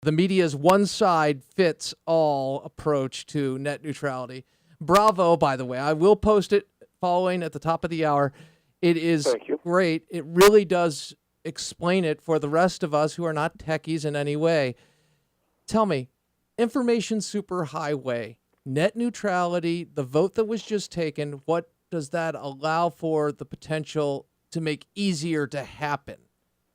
the media's one-size-fits-all approach to net neutrality. Bravo, by the way. I will post it following at the top of the hour. It is great. It really does explain it for the rest of us who are not techies in any way. Tell me, information superhighway, net neutrality, the vote that was just taken, what does that allow for the potential to make easier to happen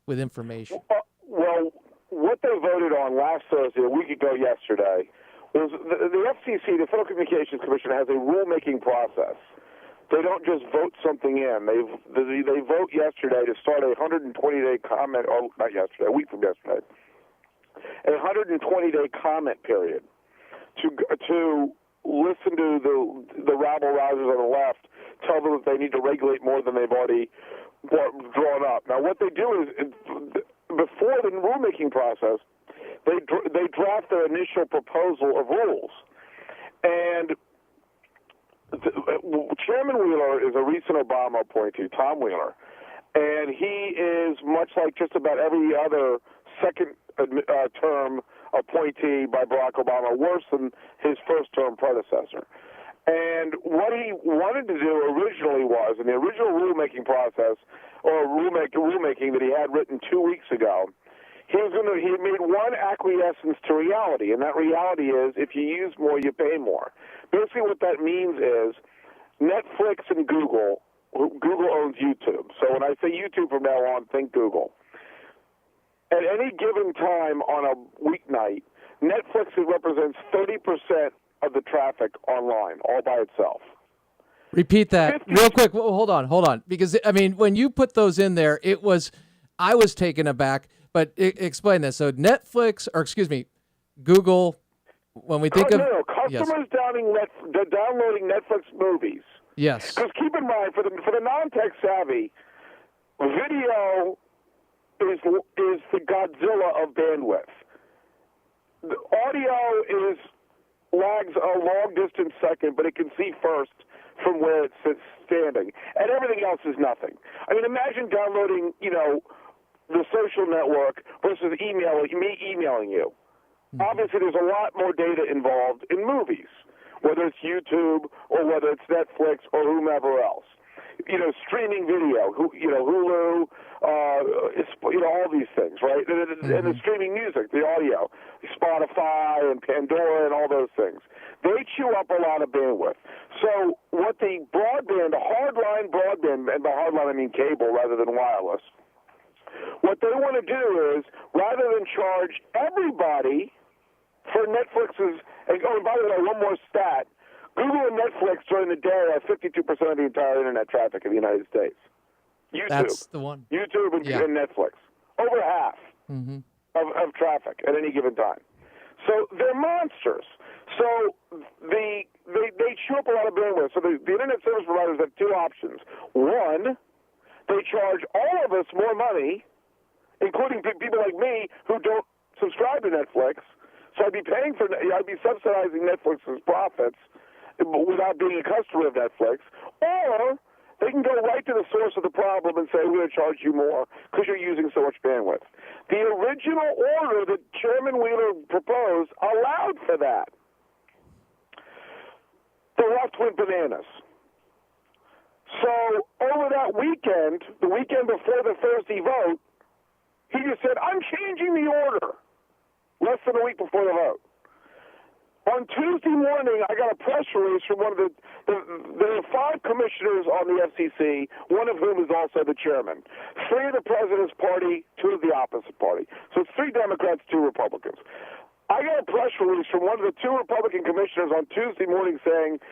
with information? Well, what they voted on last Thursday, a week ago yesterday, was the FCC, the Federal Communications Commission, has a rulemaking process. They don't just vote something in. They vote yesterday to start a 120-day comment, or not yesterday, a week from yesterday, a 120-day comment period to listen to the rabble-rousers on the left, tell them that they need to regulate more than they've already drawn up. Now, what they do is, before the rulemaking process, they draft their initial proposal of rules. And Chairman Wheeler is a recent Obama appointee, Tom Wheeler, and he is much like just about every other second-term appointee by Barack Obama, worse than his first-term predecessor. And what he wanted to do originally was, in the original rulemaking process, or rulemaking that he had written 2 weeks ago, he made one acquiescence to reality, and that reality is if you use more, you pay more. Basically what that means is Netflix and Google owns YouTube. So when I say YouTube from now on, think Google. At any given time on a weeknight, Netflix represents 30% of the traffic online, all by itself. Repeat that real quick. Well, hold on. Because, I mean, when you put those in there, I was taken aback. But explain this. So Google, when we think customers downloading Netflix movies. Yes. Because keep in mind, for the non-tech savvy, video is the Godzilla of bandwidth. The audio lags a long distance second, but it can see first from where it sits standing, and everything else is nothing. I mean, imagine downloading, the social network versus me emailing you. Mm-hmm. Obviously, there's a lot more data involved in movies, whether it's YouTube or whether it's Netflix or whomever else. Streaming video, Hulu, all these things, right? And the streaming music, the audio, Spotify and Pandora and all those things. They chew up a lot of bandwidth. So what the hardline broadband, and by hardline I mean cable rather than wireless, what they want to do is, rather than charge everybody for Netflix's, and by the way, one more stat, Google and Netflix during the day are 52% of the entire internet traffic in the United States. YouTube. That's the one. YouTube and Netflix. Over half of traffic at any given time. So they're monsters. So they chew up a lot of bandwidth. So the internet service providers have two options. One, they charge all of us more money, including people like me who don't subscribe to Netflix. So I'd be subsidizing Netflix's profits without being a customer of Netflix. Or they can go right to the source of the problem and say, we're going to charge you more because you're using so much bandwidth. The original order that Chairman Wheeler proposed allowed for that. The left went bananas. So over that weekend, the weekend before the Thursday vote, he just said, I'm changing the order, less than a week before the vote. On Tuesday morning, I got a press release from one of there are 5 commissioners on the FCC, one of whom is also the chairman. 3 of the president's party, 2 of the opposite party. So it's 3 Democrats, 2 Republicans. I got a press release from one of the 2 Republican commissioners on Tuesday morning saying,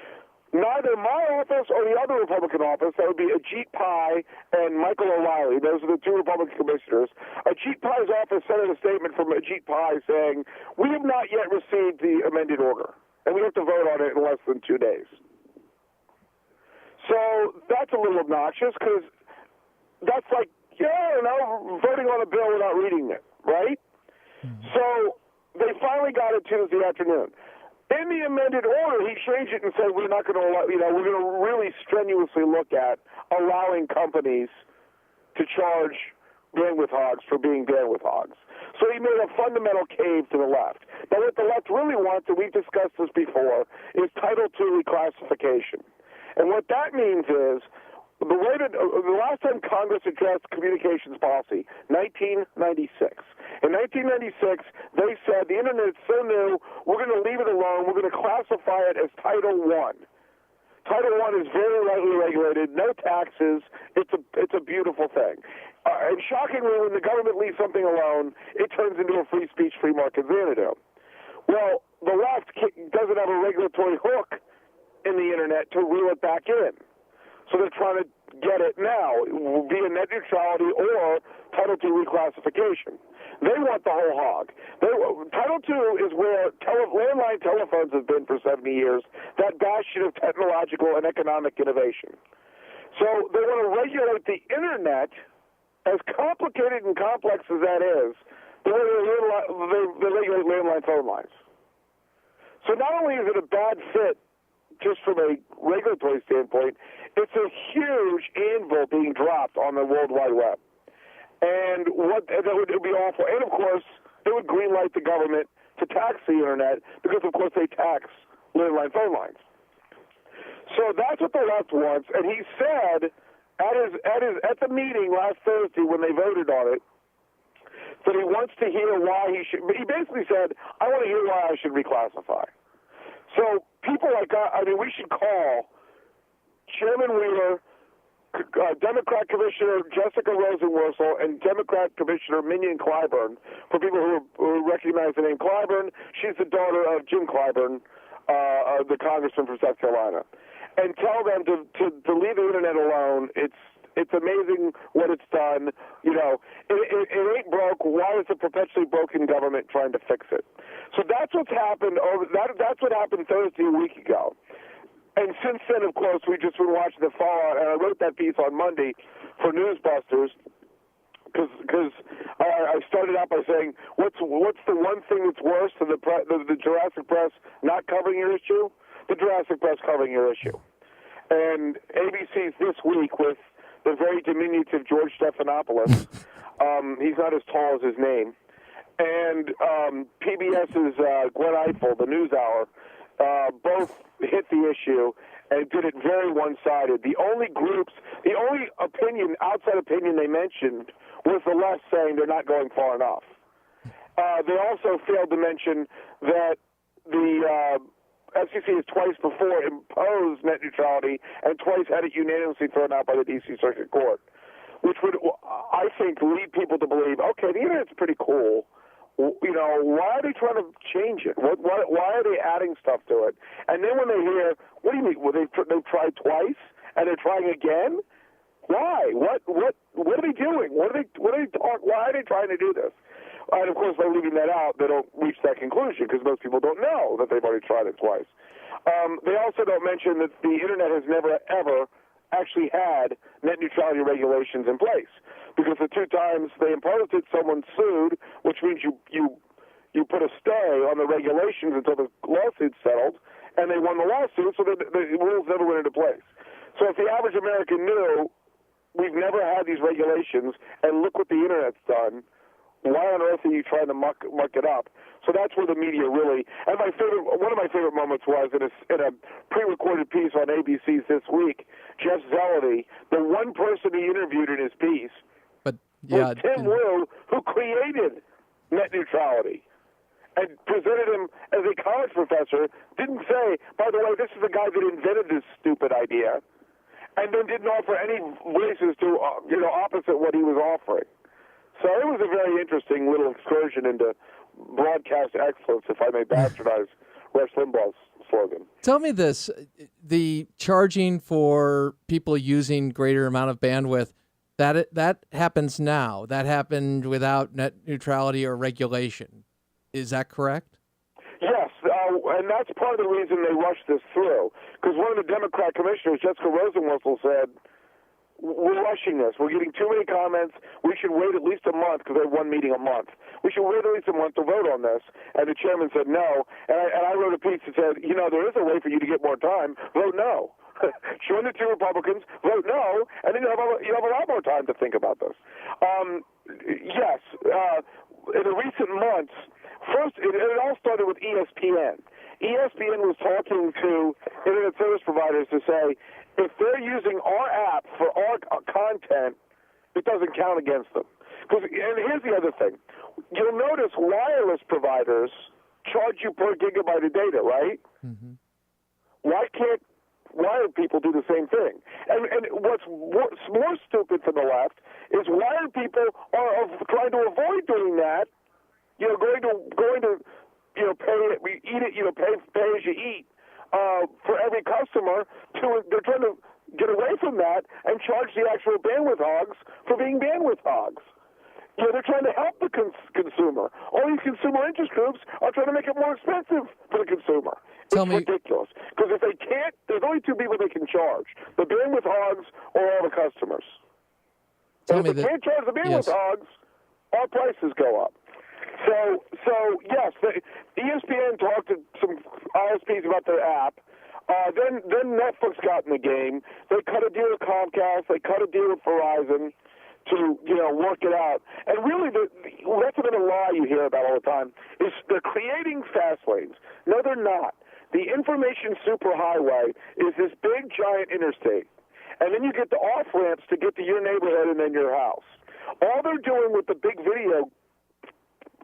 neither my office or the other Republican office, that would be Ajit Pai and Michael O'Reilly, those are the 2 Republican commissioners. Ajit Pai's office sent out a statement from Ajit Pai saying, we have not yet received the amended order, and we have to vote on it in less than 2 days. So that's a little obnoxious because that's like, voting on a bill without reading it, right? Mm-hmm. So they finally got it Tuesday afternoon. In the amended order, he changed it and said we're not going to allow, we're going to really strenuously look at allowing companies to charge bandwidth hogs for being bandwidth hogs. So he made a fundamental cave to the left. Now, what the left really wants, and we've discussed this before, is Title II reclassification. And what that means is the last time Congress addressed communications policy, 1996. In 1996, they said the Internet is so new, we're going to leave it alone. We're going to classify it as Title I. Title I is very lightly regulated, no taxes. It's a beautiful thing. And shockingly, when the government leaves something alone, it turns into a free speech, free market Xanadu. Well, the left doesn't have a regulatory hook in the Internet to reel it back in. So they're trying to get it now via net neutrality or Title II reclassification. They want the whole hog. Title II is where landline telephones have been for 70 years, that bastion of technological and economic innovation. So they want to regulate the Internet, as complicated and complex as that is, the way they regulate landline phone lines. So not only is it a bad fit just from a regulatory standpoint, it's a huge anvil being dropped on the World Wide Web. And that would be awful. And, of course, it would greenlight the government to tax the Internet because, of course, they tax landline phone lines. So that's what the left wants. And he said at the meeting last Thursday when they voted on it that he wants to hear why he should. He basically said, I want to hear why I should reclassify. So people like we should call Chairman Wheeler, Democrat Commissioner Jessica Rosenworcel, and Democrat Commissioner Minion Clyburn. For people who recognize the name Clyburn, she's the daughter of Jim Clyburn, the congressman from South Carolina, and tell them to leave the Internet alone. It's amazing what it's done. You know, it ain't broke. Why is a perpetually broken government trying to fix it? So that's what's happened. That's what happened Thursday a week ago. And since then, of course, we've just been watching the fallout. And I wrote that piece on Monday for Newsbusters because I started out by saying, what's the one thing that's worse than the Jurassic Press not covering your issue? The Jurassic Press covering your issue. And ABC's This Week with the very diminutive George Stephanopoulos. He's not as tall as his name. And PBS's Gwen Eiffel, the NewsHour, both hit the issue and did it very one-sided. The only outside opinion they mentioned was the left saying they're not going far enough. They also failed to mention that the FCC has twice before imposed net neutrality and twice had it unanimously thrown out by the D.C. Circuit Court, which would, I think, lead people to believe, okay, the Internet's pretty cool. You know, why are they trying to change it? Why are they adding stuff to it? And then when they hear, what do you mean? Well, they've tried twice and they're trying again? Why? What are they doing? Why are they trying to do this? And of course, by leaving that out, they don't reach that conclusion because most people don't know that they've already tried it twice. They also don't mention that the Internet has never, ever actually had net neutrality regulations in place, because the two times they imposed it, someone sued, which means you put a stay on the regulations until the lawsuit settled, and they won the lawsuit, so the rules never went into place. So if the average American knew we've never had these regulations, and look what the Internet's done, why on earth are you trying to muck it up? So that's where the media really. And one of my favorite moments was in a pre-recorded piece on ABC's This Week. Jeff Zeleny, the one person he interviewed in his piece, was Tim Wu, who created net neutrality and presented him as a college professor. Didn't say, by the way, this is the guy that invented this stupid idea, and then didn't offer any voices to opposite what he was offering. So it was a very interesting little excursion into broadcast excellence, if I may bastardize Rush Limbaugh's slogan. Tell me this, the charging for people using greater amount of bandwidth, that happens now. That happened without net neutrality or regulation. Is that correct? Yes, and that's part of the reason they rushed this through. Because one of the Democrat commissioners, Jessica Rosenworcel, said, we're rushing this. We're getting too many comments. We should wait at least a month, because they have one meeting a month. We should wait at least a month to vote on this. And the chairman said no. And I wrote a piece that said, there is a way for you to get more time. Vote no. Join the two Republicans, vote no, and then you have a lot more time to think about this. Yes, in the recent months, first, it all started with ESPN. ESPN was talking to internet service providers to say, if they're using our app for our content, it doesn't count against them. And here's the other thing. You'll notice wireless providers charge you per gigabyte of data, right? Mm-hmm. Why can't wired people do the same thing? And what's more stupid for the left is wired people are trying to avoid doing that. Going to pay as you eat for every customer. They're trying to get away from that and charge the actual bandwidth hogs for being bandwidth hogs. They're trying to help the consumer. All these consumer interest groups are trying to make it more expensive for the consumer. It's ridiculous. Because if they can't, there's only two people they can charge: the bandwidth hogs or all the customers. And if they can't charge the bandwidth hogs, our prices go up. So yes, ESPN talked to some ISPs about their app. Then Netflix got in the game. They cut a deal with Comcast. They cut a deal with Verizon to work it out. And really, that's another lie you hear about all the time is they're creating fast lanes. No, they're not. The information superhighway is this big giant interstate, and then you get the off ramps to get to your neighborhood and then your house. All they're doing with the big video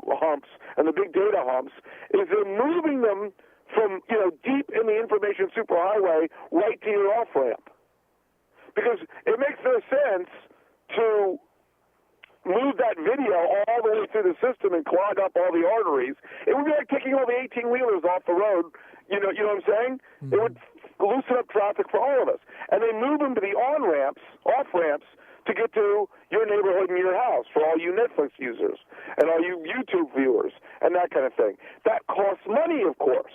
humps and the big data humps is they're moving them from deep in the information superhighway right to your off ramp, because it makes no sense to move that video all the way through the system and clog up all the arteries. It would be like taking all the 18-wheelers off the road. You know what I'm saying? Mm-hmm. It would loosen up traffic for all of us. And they move them to the on-ramps, off-ramps, to get to your neighborhood and your house for all you Netflix users and all you YouTube viewers and that kind of thing. That costs money, of course,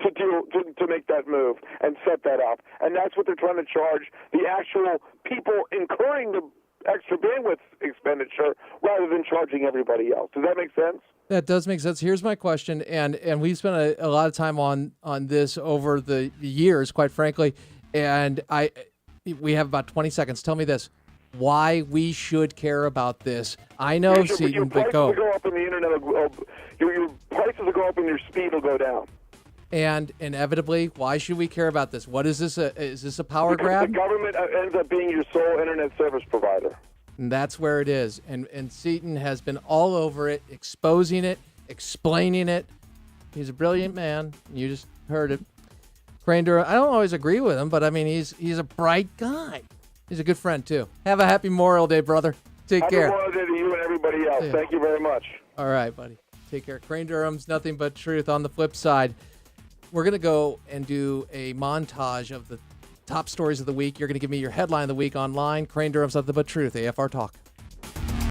to make that move and set that up. And that's what they're trying to charge the actual people incurring the extra bandwidth expenditure rather than charging everybody else. Does that make sense? That does make sense. Here's my question, and we've spent a lot of time on this over the years, quite frankly, and we have about 20 seconds. Tell me this. Why we should care about this. I know, Seton, but go. Your prices will go up and the internet your prices will go up and your speed will go down. And inevitably, why should we care about this? What is this? Is this a power grab? The government ends up being your sole internet service provider. And that's where it is. And Seton has been all over it, exposing it, explaining it. He's a brilliant man. You just heard it. Crane Durham, I don't always agree with him, but I mean, he's a bright guy. He's a good friend, too. Have a happy Memorial Day, brother. Take care. Happy Memorial Day to you and everybody else. Thank you very much. All right, buddy. Take care. Crane Durham's Nothing But Truth. On the flip side, we're going to go and do a montage of the top stories of the week. You're going to give me your headline of the week online. Crane Durham's Nothing But Truth, AFR Talk.